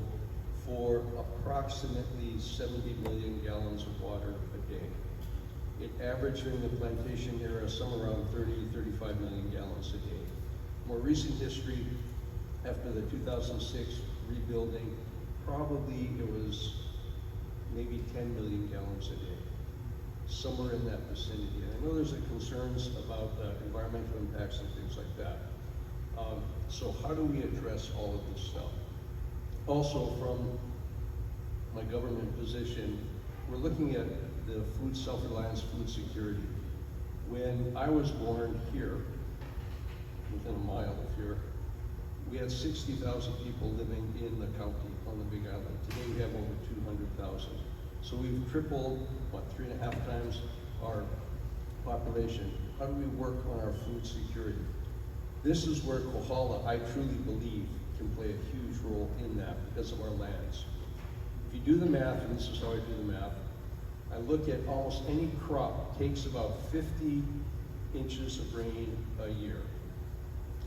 for approximately 70 million gallons of water a day. It averaged during the plantation era somewhere around 35 million gallons a day. More recent history, after the 2006 rebuilding, probably it was maybe 10 million gallons a day, somewhere in that vicinity. And I know there's concerns about environmental impacts and things like that. So how do we address all of this stuff? Also, from my government position, we're looking at the food self-reliance, food security. When I was born here, within a mile of here, we had 60,000 people living in the county on the Big Island. Today we have over 200,000. So we've tripled, 3.5 times our population. How do we work on our food security? This is where Kohala, I truly believe, can play a huge role in that because of our lands. If you do the math, and this is how I do the math, I look at almost any crop takes about 50 inches of rain a year.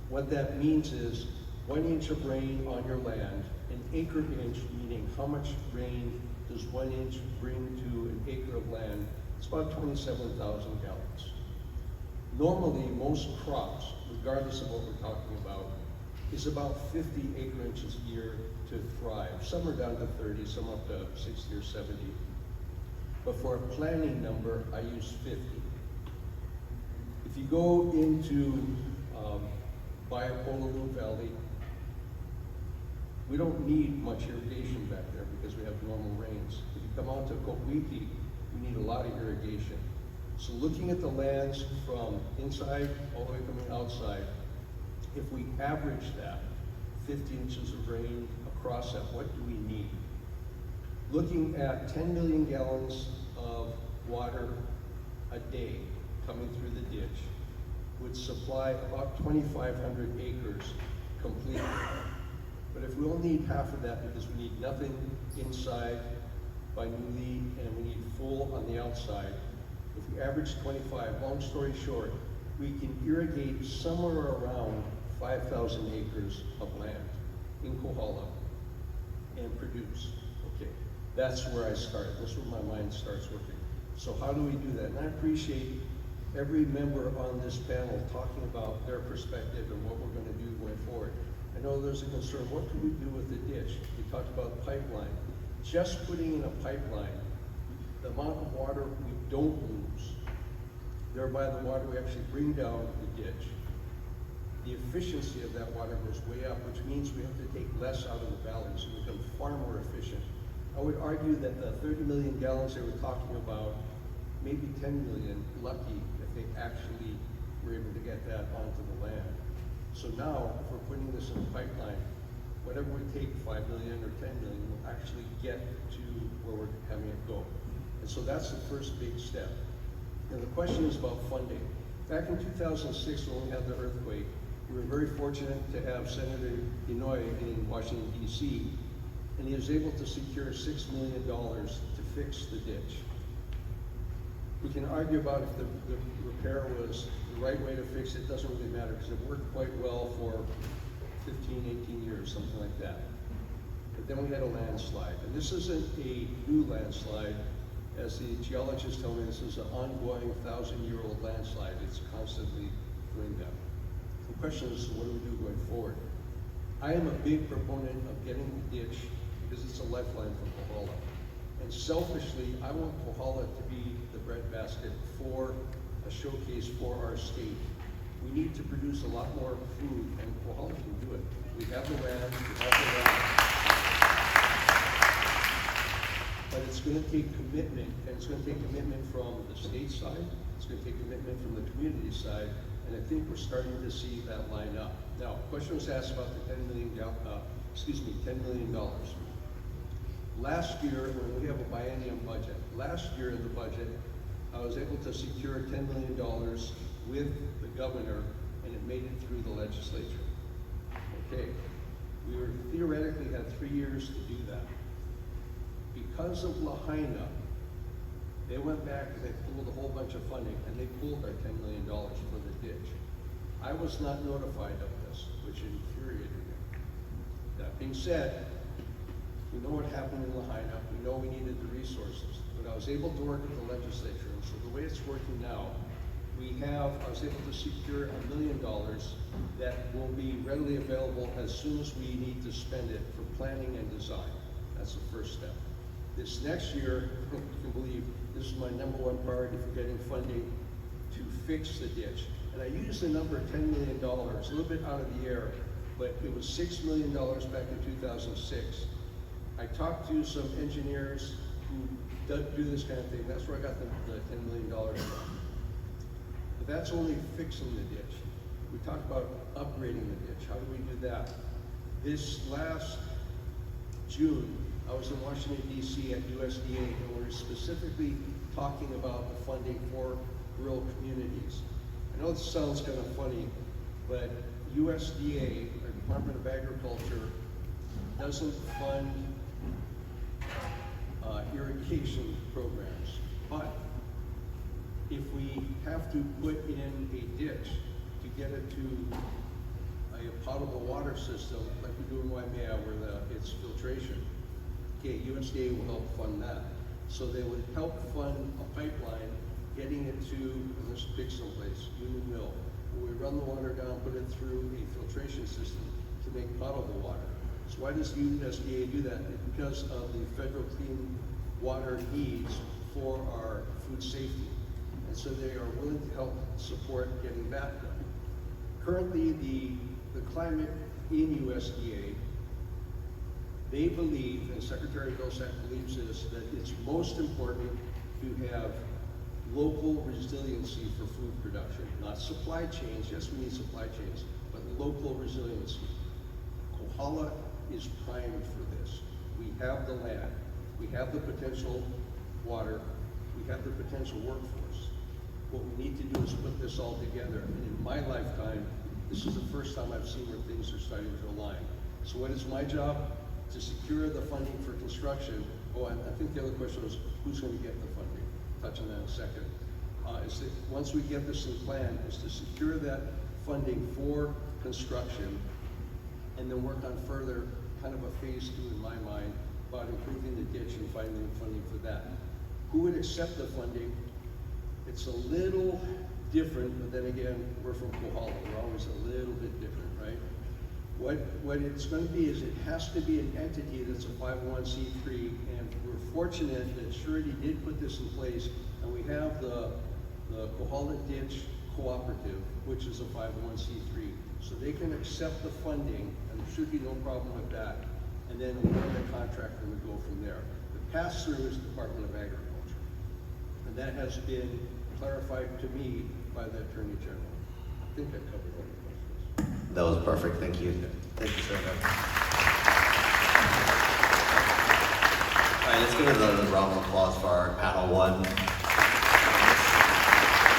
What that means is 1 inch of rain on your land, an acre inch, meaning how much rain does 1 inch bring to an acre of land? It's about 27,000 gallons. Normally, most crops, regardless of what we're talking about, is about 50 acre inches a year to thrive. Some are down to 30, some up to 60 or 70. But for a planning number, I use 50. If you go into Biopololu Valley, we don't need much irrigation back there because we have normal rains. If you come out to Kohala, we need a lot of irrigation. So looking at the lands from inside all the way coming outside, if we average that, 50 inches of rain across that, what do we need? Looking at 10 million gallons of water a day coming through the ditch would supply about 2,500 acres completely. But if we only need half of that because we need nothing inside by newly and we need full on the outside, if we average 25, long story short, we can irrigate somewhere around 5,000 acres of land in Kohala and produce. Okay, that's where I started. That's where my mind starts working. So how do we do that? And I appreciate every member on this panel talking about their perspective and what we're going to do going forward. I know there's a concern, what can we do with the ditch? We talked about pipeline. just putting in a pipeline, the amount of water we don't lose, thereby the water we actually bring down the ditch, the efficiency of that water goes way up, which means we have to take less out of the valley, so we become far more efficient. I would argue that the 30 million gallons they were talking about, maybe 10 million, lucky if they actually were able to get that onto the land. So now, if we're putting this in a pipeline, whatever we take, 5 million or 10 million, will actually get to where we're having it go. And so that's the first big step. And the question is about funding. Back in 2006, when we had the earthquake, we were very fortunate to have Senator Inouye in Washington, D.C., and he was able to secure $6 million to fix the ditch. We can argue about if the repair was the right way to fix it. Doesn't really matter, because it worked quite well for 15, 18 years, something like that. But then we had a landslide, and this isn't a new landslide. As the geologists tell me, this is an ongoing 1,000-year-old landslide. It's constantly doing that. The question is, what do we do going forward? I am a big proponent of getting the ditch because it's a lifeline for Kohala. And selfishly, I want Kohala to be the breadbasket for a showcase for our state. We need to produce a lot more food, and Kohala can do it. We have the land, we have the land. But it's going to take commitment, and it's going to take commitment from the state side, it's going to take commitment from the community side, and I think we're starting to see that line up. Now, a question was asked about the $10 million. Last year, when we have a biennium budget, last year in the budget, I was able to secure $10 million with the governor, and it made it through the legislature. Okay, we were theoretically had 3 years to do that. Because of Lahaina, they went back and they pulled a whole bunch of funding, and they pulled our $10 million for the ditch. I was not notified of this, which infuriated me. That being said, we know what happened in Lahaina. We know we needed the resources, but I was able to work with the legislature. And so the way it's working now, I was able to secure $1 million that will be readily available as soon as we need to spend it for planning and design. That's the first step. This next year, you can believe, this is my #1 priority for getting funding to fix the ditch. And I used the number $10 million, a little bit out of the air, but it was $6 million back in 2006. I talked to some engineers who do this kind of thing. That's where I got the $10 million from. But that's only fixing the ditch. We talked about upgrading the ditch. How do we do that? This last June, I was in Washington, D.C. at USDA, and we were specifically talking about the funding for rural communities. I know this sounds kind of funny, but USDA, or Department of Agriculture, doesn't fund irrigation programs. But if we have to put in a ditch to get it to a potable water system, like we do in Waimea, where it's filtration, okay, USDA will help fund that. So they would help fund a pipeline, getting it to, let's pick someplace, Union Mill, where we run the water down, put it through a filtration system to make potable water. So why does USDA do that? It's because of the federal clean water needs for our food safety. And so they are willing to help support getting that done. Currently, the climate in USDA, they believe, and Secretary Vilsack believes this, that it's most important to have local resiliency for food production, not supply chains. Yes, we need supply chains, but local resiliency. Kohala is primed for this. We have the land, we have the potential water, we have the potential workforce. What we need to do is put this all together. And in my lifetime, this is the first time I've seen where things are starting to align. So what is my job? To secure the funding for construction. Oh, and I think the other question was, who's going to get the funding? Touch on that in a second. Is that once we get this in plan, is to secure that funding for construction, and then work on further, kind of a phase 2 in my mind, about improving the ditch and finding the funding for that. Who would accept the funding? It's a little different, but then again, we're from Kohala. We're always a little bit different, right? What it's going to be is it has to be an entity that's a 501c3, and we're fortunate that Surety did put this in place, and we have the Kohala Ditch Cooperative, which is a 501c3, so they can accept the funding, and there should be no problem with that, and then award the contractor would go from there. The pass-through is Department of Agriculture, and that has been clarified to me by the Attorney General. I think I covered all the questions. That was perfect. Thank you. Thank you so much. All right, let's give it a round of applause for our panel one.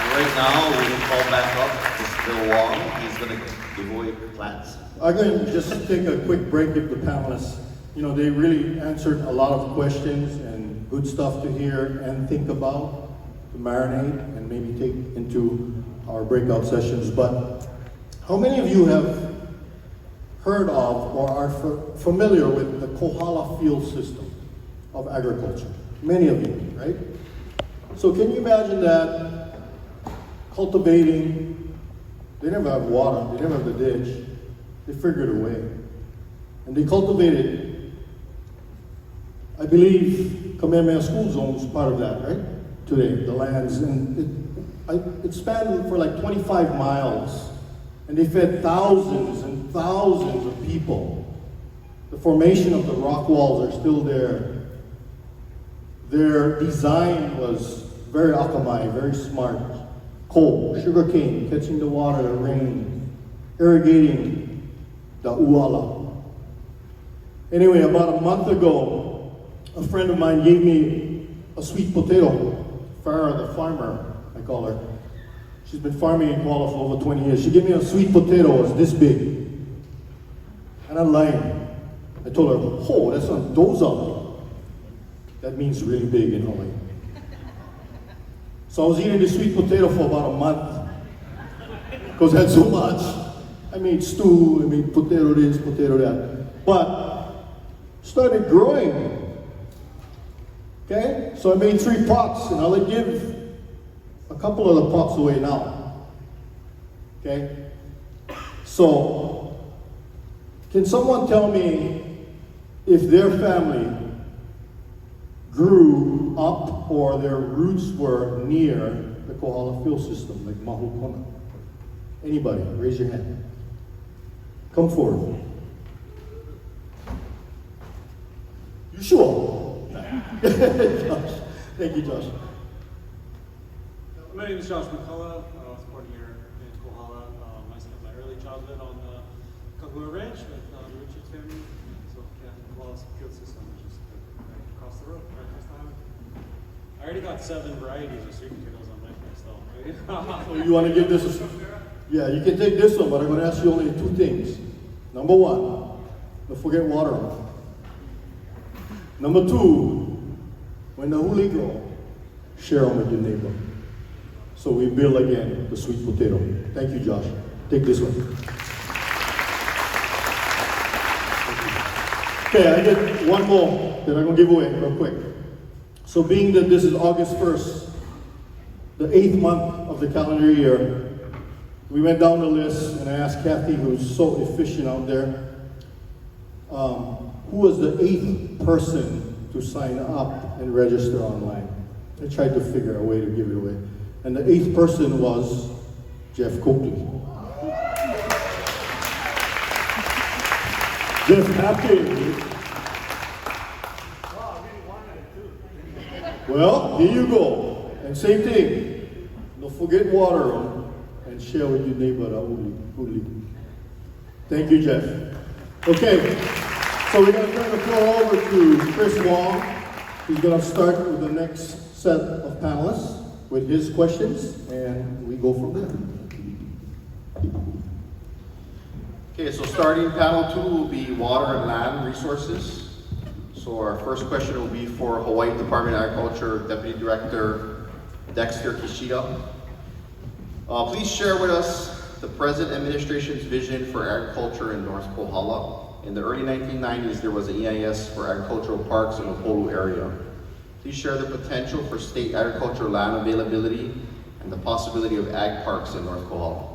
And right now, we can call back up Mr. Wong. He's going to give away plants. I'm going to just take a quick break with the panelists. You know, they really answered a lot of questions and good stuff to hear and think about, to marinate and maybe take into our breakout sessions. But how many of you have heard of or are familiar with the Kohala field system of agriculture? Many of you, right? So can you imagine that cultivating, they never have water, they never have the ditch, they figured a way. And they cultivated, I believe, Kamehameha School Zone is part of that, right? Today, the lands, and it spanned for like 25 miles. And they fed thousands and thousands of people. The formation of the rock walls are still there. Their design was very akamai, very smart. Coal, sugarcane, catching the water, the rain, irrigating the uala. Anyway, about a month ago, a friend of mine gave me a sweet potato. Farah, the farmer, I call her. She's been farming in Kohala for over 20 years. She gave me a sweet potato, it's this big. And I'm lying. I told her, oh, that's not doza. That means really big in Hawaii. So I was eating this sweet potato for about a month. Because I had so much. I made stew, I made potato this, potato that. But started growing. Okay? So I made 3 pots, and I'll give a couple of the pots away now. Okay? So, can someone tell me if their family grew up or their roots were near the Kohala field system, like Mahukona? Anybody? Raise your hand. Come forward. You sure? Josh. Thank you, Josh. My name is Josh McCullough. I was born here in Kohala. I spent my early childhood on the Kahua Ranch with the Richards family. So, yeah, Kohala's field system, which is right across the road, right across the highway. I already got 7 varieties of sweet potatoes on my place, though. So you want to give this a... Yeah, you can take this one, but I'm going to ask you only 2 things. Number 1, don't forget water. Number 2, when the huli grow, share them with your neighbor. So we build again the sweet potato. Thank you, Josh. Take this one. Okay, I get one more that I'm going to give away real quick. So being that this is August 1st, the 8th month of the calendar year, we went down the list and I asked Kathy, who's so efficient out there, who was the 8th person to sign up and register online. I tried to figure a way to give it away. And the 8th person was Jeff Coakley. Jeff, happy. Well, here you go. And same thing. Don't forget water and share with your neighbor. Thank you, Jeff. Okay, so we're going to turn the floor over to Chris Wong. He's going to start with the next set of panelists with his questions, and we go from there. Okay, so starting panel 2 will be water and land resources. So our first question will be for Hawaii Department of Agriculture Deputy Director Dexter Kishida. Please share with us the present administration's vision for agriculture in North Kohala. In the early 1990s, there was an EIS for agricultural parks in the Holu area. Please share the potential for state agricultural land availability and the possibility of ag parks in North Kohala.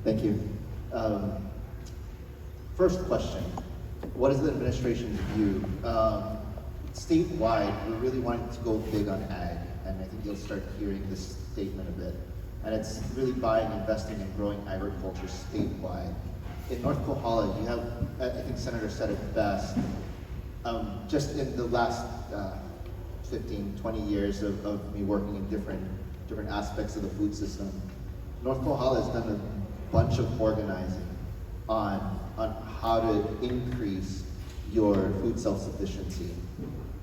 Thank you. First question, what is the administration's view? Statewide, we're really wanting to go big on ag, and I think you'll start hearing this statement a bit. And it's really buying, investing, and growing agriculture statewide. In North Kohala, you have, I think Senator said it best, just in the last 15, 20 years of me working in different aspects of the food system, North Kohala has done a bunch of organizing on how to increase your food self-sufficiency.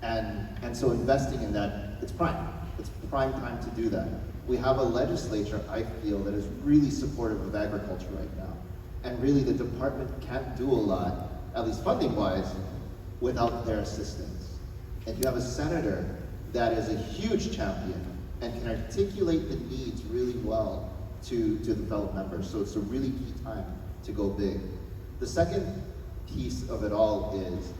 And so investing in that, it's prime. It's prime time to do that. We have a legislature, I feel, that is really supportive of agriculture right now. And really the department can't do a lot, at least funding-wise, without their assistance. And you have a senator that is a huge champion and can articulate the needs really well to the fellow members. So it's a really key time to go big. The second piece of it all is,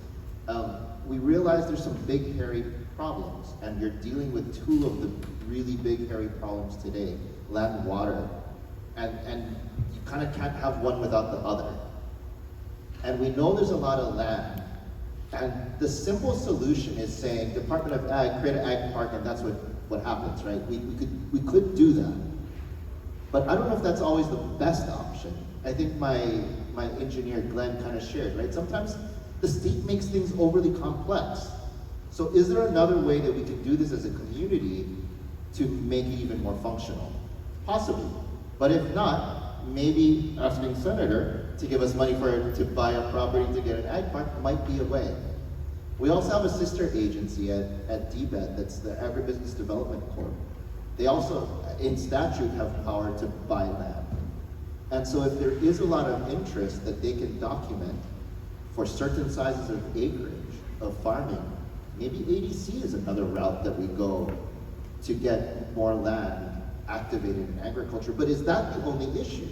we realize there's some big, hairy problems, and you're dealing with two of the really big, hairy problems today, land and water. And you kind of can't have one without the other. And we know there's a lot of land. And the simple solution is saying, Department of Ag, create an ag park, and that's what happens, right? We could do that. But I don't know if that's always the best option. I think my engineer, Glenn, kind of shared, right? Sometimes the state makes things overly complex. So is there another way that we can do this as a community to make it even more functional? Possibly. But if not, maybe asking Senator to give us money to buy a property to get an ag park might be a way. We also have a sister agency at DBED, that's the Agribusiness Development Corp. They also, in statute, have power to buy land. And so if there is a lot of interest that they can document for certain sizes of acreage of farming, maybe ADC is another route that we go to get more land activated in agriculture. But is that the only issue?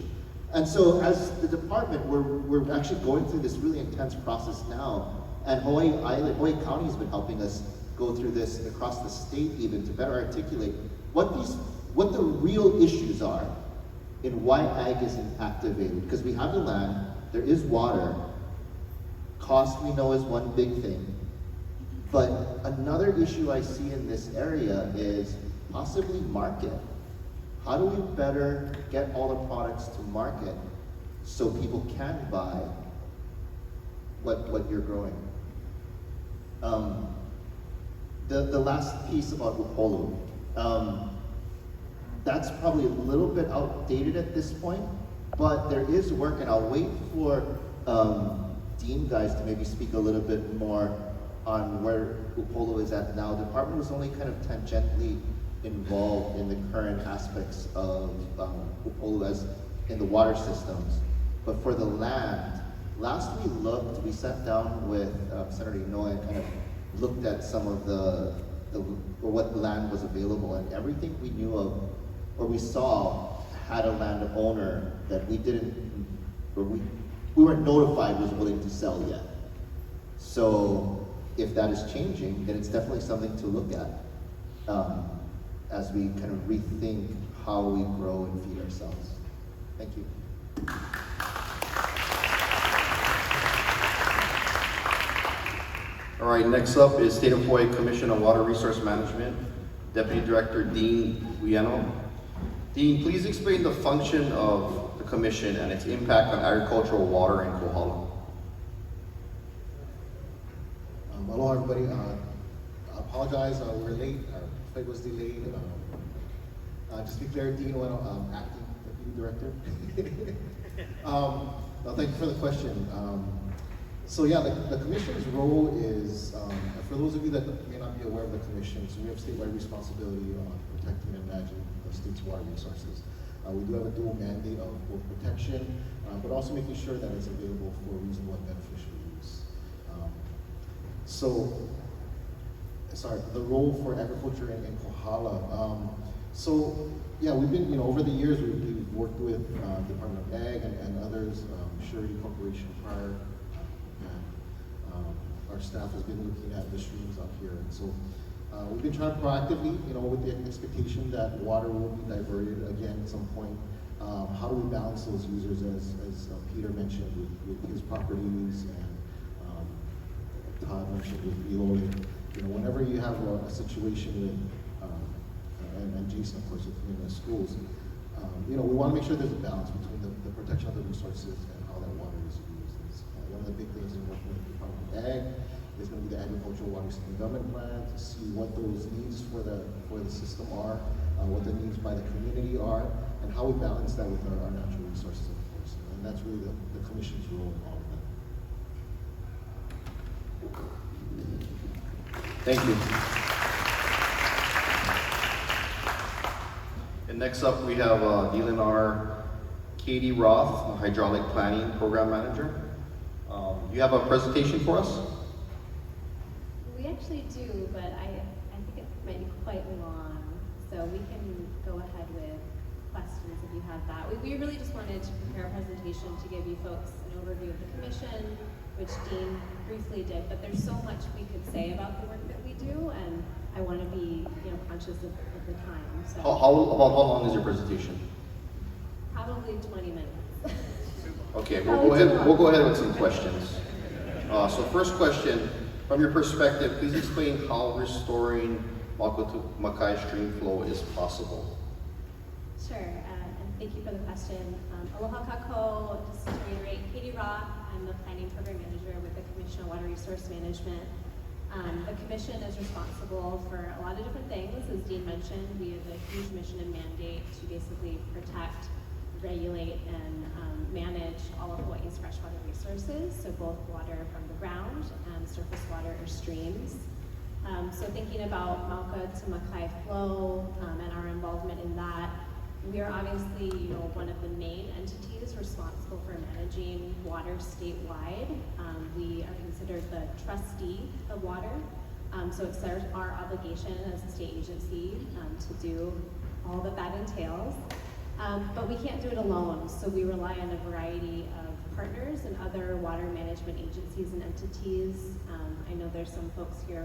And so as the department, we're actually going through this really intense process now. And Hawaii County has been helping us go through this across the state even to better articulate what the real issues are in why ag isn't activated. Because we have the land, there is water, cost we know is one big thing. But another issue I see in this area is possibly market. How do we better get all the products to market so people can buy what you're growing? The last piece about Upolu, that's probably a little bit outdated at this point, but there is work, and I'll wait for Dean guys to maybe speak a little bit more on where Upolu is at now. The department was only kind of tangentially involved in the current aspects of Upolu as in the water systems. But for the land, last we sat down with Senator Inoue and kind of looked at some of or what land was available, and everything we knew of or we saw had a landowner that we weren't notified was willing to sell yet. So if that is changing, then it's definitely something to look at as we kind of rethink how we grow and feed ourselves. Thank you. All right, next up is State of Hawaii Commission on Water Resource Management, Deputy Director Dean Ueno. Dean, please explain the function of the commission and its impact on agricultural water in Kohala. Aloha everybody, I apologize, we're late, our flight was delayed. Just to be clear, Dean Ueno, acting Deputy Director. Well, thank you for the question. So yeah, the commission's role is, for those of you that may not be aware of the commission, so we have statewide responsibility on protecting and managing the state's water resources. We do have a dual mandate of both protection, but also making sure that it's available for reasonable and beneficial use. The role for agriculture in Kohala. So yeah, we've been, over the years, we've worked with Department of Ag and others, Surety Corporation prior. Our staff has been looking at the streams up here. And so we've been trying proactively, with the expectation that water will be diverted again at some point How do we balance those users, as Peter mentioned, with his properties, and Todd mentioned with Eloy. Whenever you have a situation with, and Jason, of course, in the schools, we want to make sure there's a balance between the protection of the resources and how that water is used. One of the big things in working with the Department of Ag is going to be the agricultural water system development plan to see what those needs for the system are, what the needs by the community are, and how we balance that with our natural resources, of course. And that's really the commission's role in all of that. Thank you. And next up, we have DLNR Katie Roth, the Hydraulic Planning Program Manager. You have a presentation for us? We actually do, but I think it might be quite long, so we can go ahead with questions if you have that. We really just wanted to prepare a presentation to give you folks an overview of the commission, which Dean briefly did, but there's so much we could say about the work that we do, and I want to be conscious of the time. So How long is your presentation? probably 20 minutes. Okay, we'll go ahead with some questions. So first question, from your perspective, please explain how restoring Mako to Makai stream flow is possible. Sure, and thank you for the question. Aloha kako, just to reiterate, Katie Roth, I'm the Planning Program Manager with the Commission on Water Resource Management. The Commission is responsible for a lot of different things. As Dean mentioned, we have a huge mission and mandate to basically protect, regulate, and manage all of Hawaii's freshwater resources, so both water from the ground and surface water or streams. So thinking about Mauka to Makai flow and our involvement in that, we are obviously one of the main entities responsible for managing water statewide. We are considered the trustee of water, so it's our obligation as a state agency to do all that entails. But we can't do it alone, so we rely on a variety of partners and other water management agencies and entities. I know there's some folks here